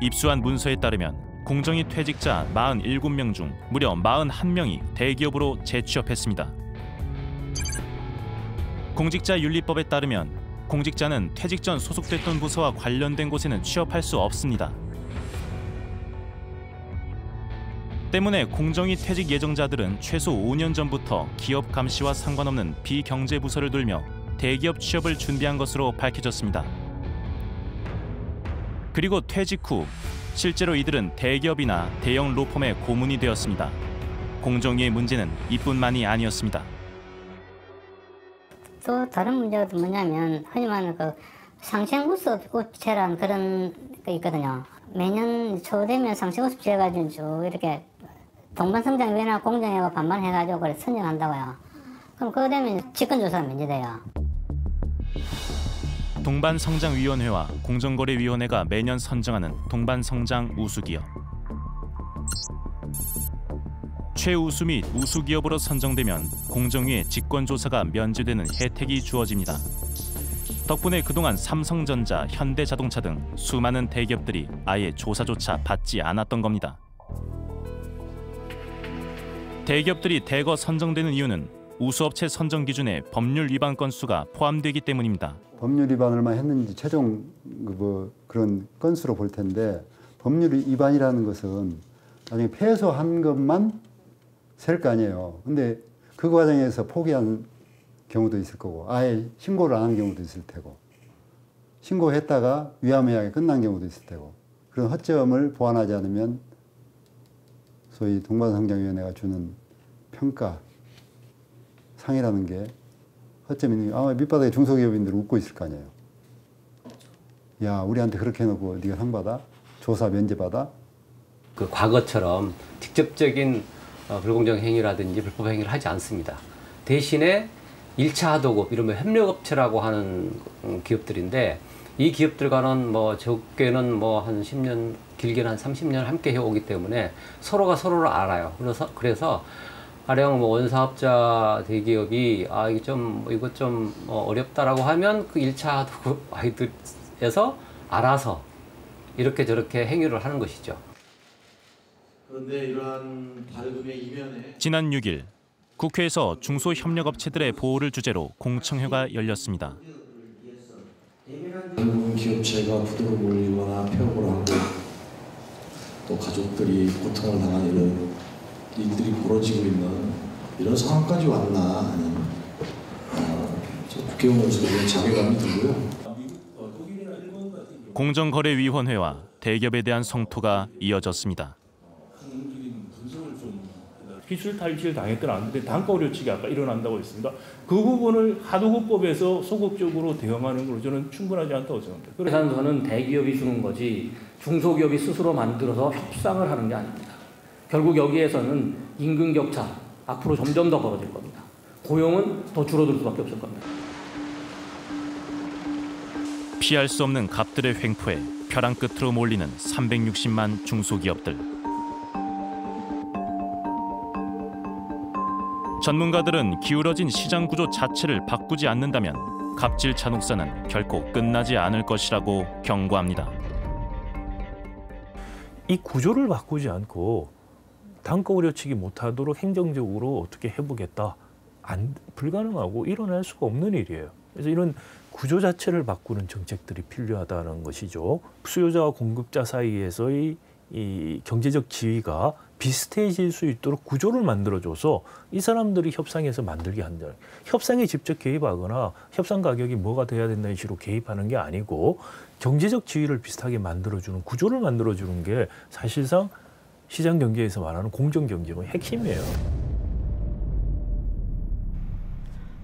입수한 문서에 따르면 공정위 퇴직자 47명 중 무려 41명이 대기업으로 재취업했습니다. 공직자윤리법에 따르면 공직자는 퇴직 전 소속됐던 부서와 관련된 곳에는 취업할 수 없습니다. 때문에 공정위 퇴직 예정자들은 최소 5년 전부터 기업 감시와 상관없는 비경제 부서를 돌며 대기업 취업을 준비한 것으로 밝혀졌습니다. 그리고 퇴직 후 실제로 이들은 대기업이나 대형 로펌의 고문이 되었습니다. 공정위의 문제는 이뿐만이 아니었습니다. 또 다른 문제가 뭐냐면 흔히 말하는 그 상생우습제라는 그런 게 있거든요. 매년 초 되면 상생우습제 해가지고 쭉 이렇게 동반성장위원회와 공정위가 반반해가지고 그걸 선정한다고요. 그럼 그거 되면 직권조사가 면제돼요. 동반성장위원회와 공정거래위원회가 매년 선정하는 동반성장 우수기업. 최우수 및 우수기업으로 선정되면 공정위의 직권조사가 면제되는 혜택이 주어집니다. 덕분에 그동안 삼성전자, 현대자동차 등 수많은 대기업들이 아예 조사조차 받지 않았던 겁니다. 대기업들이 대거 선정되는 이유는 우수업체 선정 기준에 법률 위반 건수가 포함되기 때문입니다. 법률 위반을 얼마 했는지 최종 그런 건수로 볼 텐데, 법률 위반이라는 것은 나중에 패소한 것만 셀 거 아니에요. 근데 그 과정에서 포기한 경우도 있을 거고, 아예 신고를 안 한 경우도 있을 테고, 신고했다가 위험하게 끝난 경우도 있을 테고, 그런 허점을 보완하지 않으면 소위 동반성장위원회가 주는 평가 상이라는 게 허점이 있는 게, 아마 밑바닥에 중소기업인들이 웃고 있을 거 아니에요. 야, 우리한테 그렇게 해놓고 네가 상 받아? 조사 면제 받아? 그 과거처럼 직접적인 불공정 행위라든지 불법 행위를 하지 않습니다. 대신에 1차 하도급, 이러면 협력업체라고 하는 기업들인데 이 기업들과는 뭐 적게는 뭐 한 10년, 길게는 한 30년 함께 해오기 때문에 서로가 서로를 알아요. 그래서 가령 뭐 원사업자 대기업이 이거 좀 어렵다라고 하면 그 1차 하도급 아이들에서 알아서 이렇게 저렇게 행위를 하는 것이죠. 그런데 이러한 다름의 이면에 지난 6일 국회에서 중소협력업체들의 보호를 주제로 공청회가 열렸습니다. 대부분 기업체가 부도로 몰리거나 폐업을 하고 또 가족들이 고통을 당하는 이런 일들이 벌어지고 있는 이런 상황까지 왔나 하는 국회의원으로서 그런 자괴감이 들고요. 공정거래위원회와 대기업에 대한 성토가 이어졌습니다. 기술 탈취를 당했거나 단가 오류치기 아까 일어난다고 했습니다. 그 부분을 하도급법에서 소극적으로 대응하는 걸로 저는 충분하지 않다고 생각합니다. 생산선은 대기업이 주는 거지 중소기업이 스스로 만들어서 협상을 하는 게 아닙니다. 결국 여기에서는 임금 격차 앞으로 점점 더 벌어질 겁니다. 고용은 더 줄어들 수밖에 없을 겁니다. 피할 수 없는 갑들의 횡포에 벼랑 끝으로 몰리는 360만 중소기업들. 전문가들은 기울어진 시장 구조 자체를 바꾸지 않는다면 갑질 잔혹사는 결코 끝나지 않을 것이라고 경고합니다. 이 구조를 바꾸지 않고 단가 오려치기 못하도록 행정적으로 어떻게 해보겠다. 불가능하고 일어날 수가 없는 일이에요. 그래서 이런 구조 자체를 바꾸는 정책들이 필요하다는 것이죠. 수요자와 공급자 사이에서의 이 경제적 지위가 비슷해질 수 있도록 구조를 만들어줘서 이 사람들이 협상에서 만들게 한다. 협상에 직접 개입하거나 협상 가격이 뭐가 돼야 된다는 식으로 개입하는 게 아니고 경제적 지위를 비슷하게 만들어주는 구조를 만들어주는 게 사실상 시장 경제에서 말하는 공정 경제의 핵심이에요.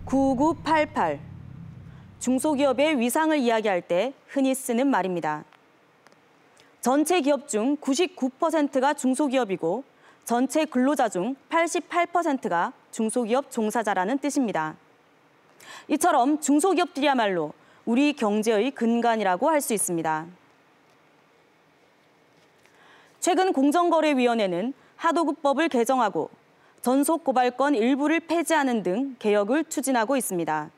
9988. 중소기업의 위상을 이야기할 때 흔히 쓰는 말입니다. 전체 기업 중 99%가 중소기업이고 전체 근로자 중 88%가 중소기업 종사자라는 뜻입니다. 이처럼 중소기업들이야말로 우리 경제의 근간이라고 할 수 있습니다. 최근 공정거래위원회는 하도급법을 개정하고 전속고발권 일부를 폐지하는 등 개혁을 추진하고 있습니다.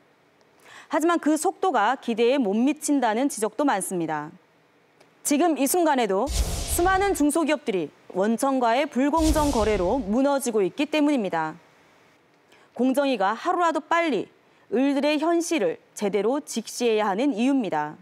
하지만 그 속도가 기대에 못 미친다는 지적도 많습니다. 지금 이 순간에도 수많은 중소기업들이 원청과의 불공정 거래로 무너지고 있기 때문입니다. 공정위가 하루라도 빨리 을들의 현실을 제대로 직시해야 하는 이유입니다.